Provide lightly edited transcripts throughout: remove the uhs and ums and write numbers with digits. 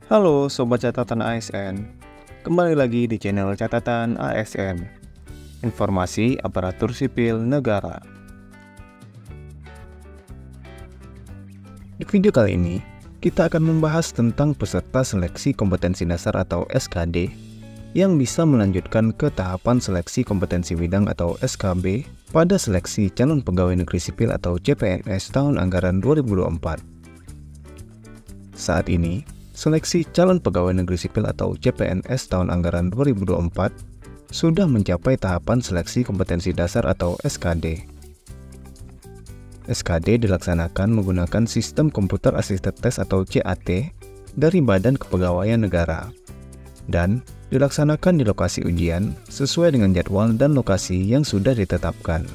Halo Sobat Catatan ASN, kembali lagi di channel Catatan ASN, Informasi Aparatur Sipil Negara. Di video kali ini, kita akan membahas tentang peserta seleksi kompetensi dasar atau SKD yang bisa melanjutkan ke tahapan seleksi kompetensi bidang atau SKB pada seleksi calon pegawai negeri sipil atau CPNS tahun anggaran 2024. Saat ini, seleksi calon pegawai negeri sipil atau CPNS tahun anggaran 2024 sudah mencapai tahapan seleksi kompetensi dasar atau SKD. SKD dilaksanakan menggunakan sistem komputer assisted test atau CAT dari Badan Kepegawaian Negara dan dilaksanakan di lokasi ujian sesuai dengan jadwal dan lokasi yang sudah ditetapkan.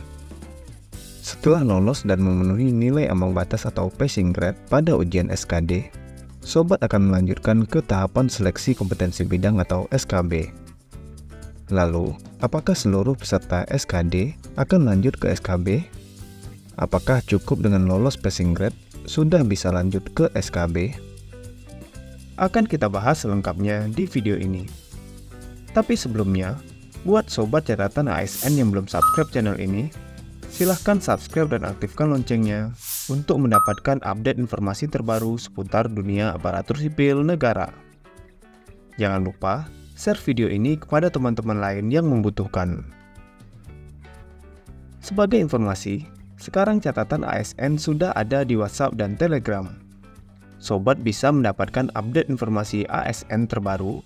Setelah lolos dan memenuhi nilai ambang batas atau passing grade pada ujian SKD, Sobat akan melanjutkan ke tahapan seleksi kompetensi bidang atau SKB. Lalu, apakah seluruh peserta SKD akan lanjut ke SKB? Apakah cukup dengan lolos passing grade sudah bisa lanjut ke SKB? Akan kita bahas selengkapnya di video ini. Tapi sebelumnya, buat Sobat Catatan ASN yang belum subscribe channel ini, silahkan subscribe dan aktifkan loncengnya untuk mendapatkan update informasi terbaru seputar dunia aparatur sipil negara. Jangan lupa share video ini kepada teman-teman lain yang membutuhkan. Sebagai informasi, sekarang catatan ASN sudah ada di WhatsApp dan Telegram. Sobat bisa mendapatkan update informasi ASN terbaru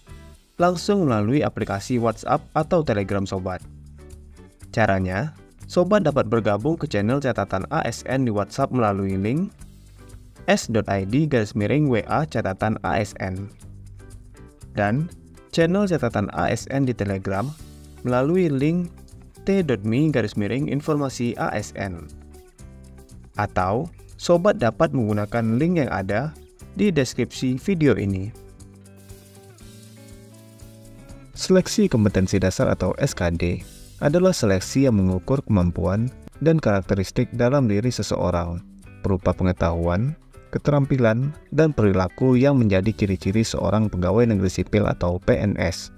langsung melalui aplikasi WhatsApp atau Telegram Sobat. Caranya, Sobat dapat bergabung ke channel catatan ASN di WhatsApp melalui link s.id/WA catatan ASN dan channel catatan ASN di Telegram melalui link t.me/informasi ASN. Atau Sobat dapat menggunakan link yang ada di deskripsi video ini. Seleksi kompetensi dasar atau SKD adalah seleksi yang mengukur kemampuan dan karakteristik dalam diri seseorang berupa pengetahuan, keterampilan, dan perilaku yang menjadi ciri-ciri seorang pegawai negeri sipil atau PNS.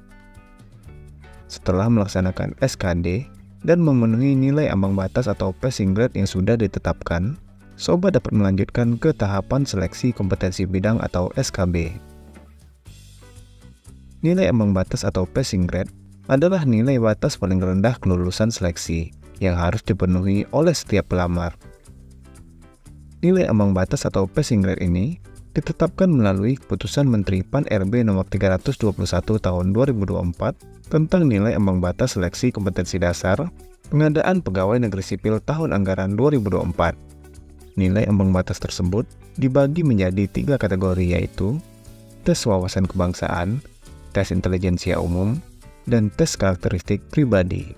Setelah melaksanakan SKD dan memenuhi nilai ambang batas atau passing grade yang sudah ditetapkan, Sobat dapat melanjutkan ke tahapan seleksi kompetensi bidang atau SKB. Nilai ambang batas atau passing grade adalah nilai batas paling rendah kelulusan seleksi yang harus dipenuhi oleh setiap pelamar. Nilai ambang batas atau passing grade ini ditetapkan melalui Keputusan Menteri PAN-RB Nomor 321 Tahun 2024 tentang nilai ambang batas seleksi kompetensi dasar pengadaan pegawai negeri sipil tahun anggaran 2024. Nilai ambang batas tersebut dibagi menjadi 3 kategori, yaitu tes wawasan kebangsaan, tes intelijensia umum, dan tes karakteristik pribadi.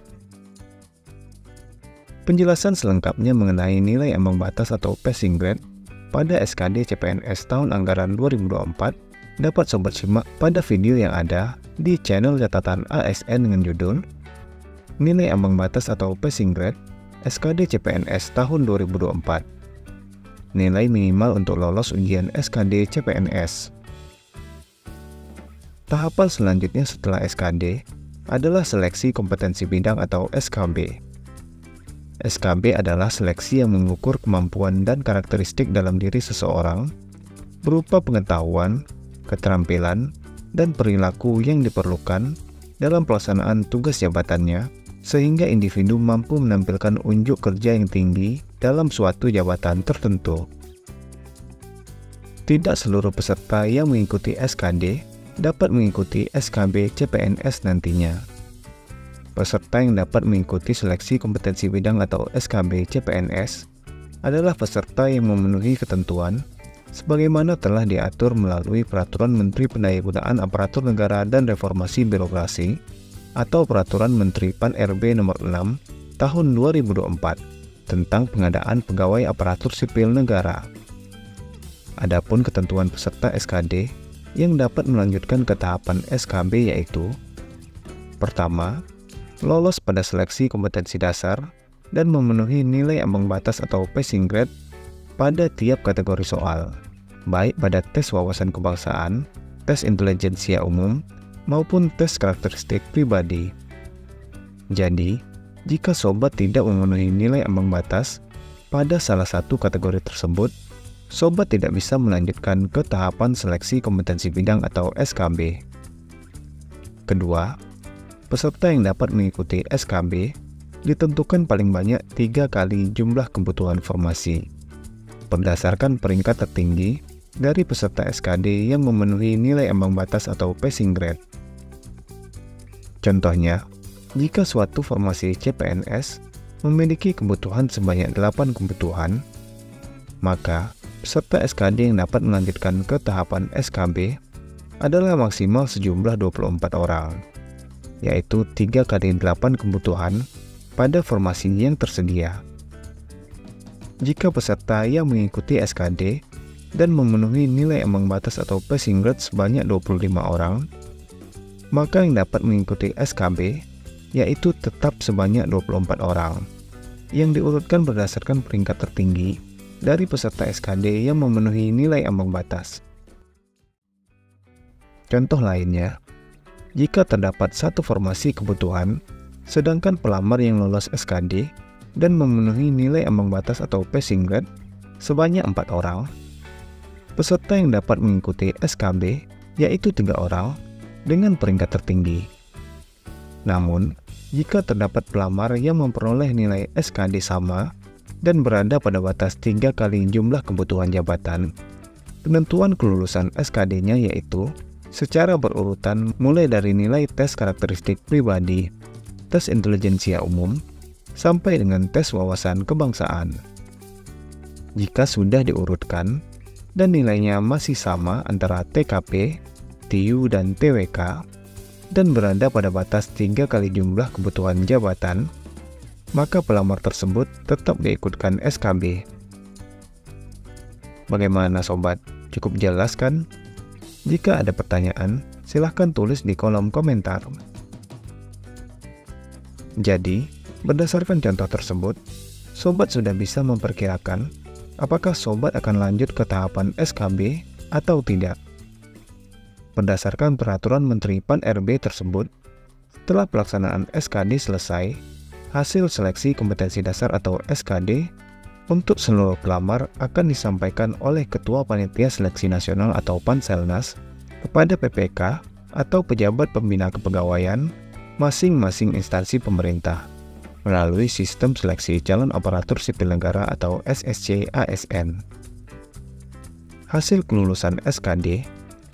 Penjelasan selengkapnya mengenai nilai ambang batas atau passing grade pada SKD CPNS tahun anggaran 2024 dapat Sobat simak pada video yang ada di channel catatan ASN dengan judul Nilai ambang batas atau passing grade SKD CPNS tahun 2024. Nilai minimal untuk lolos ujian SKD CPNS. Tahapan selanjutnya setelah SKD adalah seleksi kompetensi bidang atau SKB. SKB adalah seleksi yang mengukur kemampuan dan karakteristik dalam diri seseorang berupa pengetahuan, keterampilan, dan perilaku yang diperlukan dalam pelaksanaan tugas jabatannya sehingga individu mampu menampilkan unjuk kerja yang tinggi dalam suatu jabatan tertentu. Tidak seluruh peserta yang mengikuti SKD dapat mengikuti SKB CPNS nantinya. Peserta yang dapat mengikuti seleksi kompetensi bidang atau SKB CPNS adalah peserta yang memenuhi ketentuan sebagaimana telah diatur melalui Peraturan Menteri Pendayaan Aparatur Negara dan Reformasi Birokrasi atau Peraturan Menteri PAN-RB Nomor 6 Tahun 2024 tentang pengadaan pegawai aparatur sipil negara. Adapun ketentuan peserta SKD yang dapat melanjutkan ke tahapan SKB yaitu: pertama, lolos pada seleksi kompetensi dasar dan memenuhi nilai ambang batas atau passing grade pada tiap kategori soal, baik pada tes wawasan kebangsaan, tes intelijensia umum maupun tes karakteristik pribadi. Jadi, jika sobat tidak memenuhi nilai ambang batas pada salah satu kategori tersebut, sobat tidak bisa melanjutkan ke tahapan seleksi kompetensi bidang atau SKB. Kedua, peserta yang dapat mengikuti SKB ditentukan paling banyak 3 kali jumlah kebutuhan formasi, berdasarkan peringkat tertinggi dari peserta SKD yang memenuhi nilai ambang batas atau passing grade. Contohnya, jika suatu formasi CPNS memiliki kebutuhan sebanyak 8 kebutuhan, maka peserta SKD yang dapat melanjutkan ke tahapan SKB adalah maksimal sejumlah 24 orang, yaitu 3 kali 8 kebutuhan pada formasi yang tersedia. Jika peserta yang mengikuti SKD dan memenuhi nilai ambang batas atau passing grade sebanyak 25 orang, maka yang dapat mengikuti SKB yaitu tetap sebanyak 24 orang, yang diurutkan berdasarkan peringkat tertinggi dari peserta SKD yang memenuhi nilai ambang batas. Contoh lainnya, jika terdapat satu formasi kebutuhan, sedangkan pelamar yang lolos SKD dan memenuhi nilai ambang batas atau passing grade sebanyak 4 orang, peserta yang dapat mengikuti SKB yaitu 3 orang dengan peringkat tertinggi. Namun, jika terdapat pelamar yang memperoleh nilai SKD sama dan berada pada batas 3 kali jumlah kebutuhan jabatan, penentuan kelulusan SKD-nya yaitu secara berurutan mulai dari nilai tes karakteristik pribadi, tes intelijensia umum, sampai dengan tes wawasan kebangsaan. Jika sudah diurutkan dan nilainya masih sama antara TKP, TIU, dan TWK, dan berada pada batas 3 kali jumlah kebutuhan jabatan, maka pelamar tersebut tetap diikutkan SKB. Bagaimana sobat? Cukup jelas kan? Jika ada pertanyaan, silahkan tulis di kolom komentar. Jadi, berdasarkan contoh tersebut, sobat sudah bisa memperkirakan apakah sobat akan lanjut ke tahapan SKB atau tidak. Berdasarkan peraturan Menteri Pan-RB tersebut, setelah pelaksanaan SKD selesai, hasil seleksi kompetensi dasar atau SKD untuk seluruh pelamar akan disampaikan oleh Ketua Panitia Seleksi Nasional atau Panselnas kepada PPK atau pejabat pembina kepegawaian masing-masing instansi pemerintah melalui Sistem Seleksi Calon Aparatur Sipil Negara atau SSC ASN. Hasil kelulusan SKD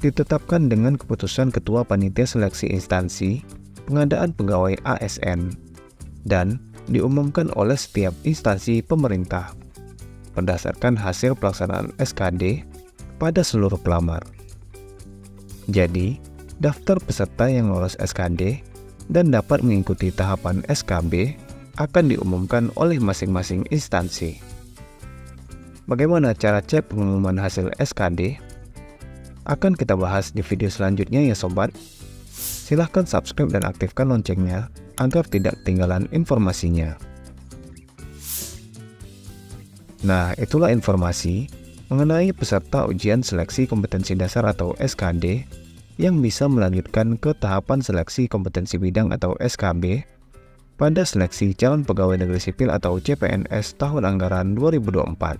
ditetapkan dengan keputusan Ketua Panitia Seleksi Instansi Pengadaan Pegawai ASN dan diumumkan oleh setiap instansi pemerintah berdasarkan hasil pelaksanaan SKD pada seluruh pelamar. Jadi, daftar peserta yang lolos SKD dan dapat mengikuti tahapan SKB akan diumumkan oleh masing-masing instansi. Bagaimana cara cek pengumuman hasil SKD? Akan kita bahas di video selanjutnya ya sobat. Silahkan subscribe dan aktifkan loncengnya agar tidak ketinggalan informasinya. Nah, itulah informasi mengenai peserta ujian seleksi kompetensi dasar atau SKD yang bisa melanjutkan ke tahapan seleksi kompetensi bidang atau SKB pada seleksi calon pegawai negeri sipil atau CPNS tahun anggaran 2024.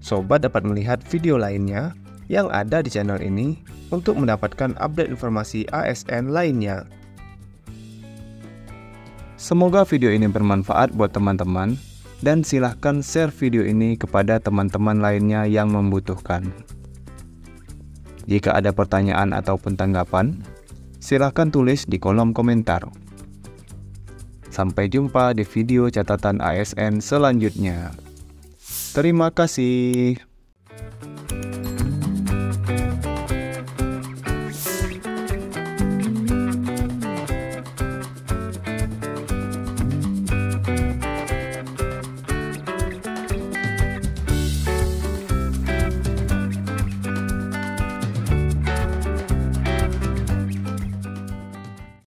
Sobat dapat melihat video lainnya yang ada di channel ini untuk mendapatkan update informasi ASN lainnya. Semoga video ini bermanfaat buat teman-teman dan silahkan share video ini kepada teman-teman lainnya yang membutuhkan. Jika ada pertanyaan ataupun tanggapan, silahkan tulis di kolom komentar. Sampai jumpa di video catatan ASN selanjutnya. Terima kasih.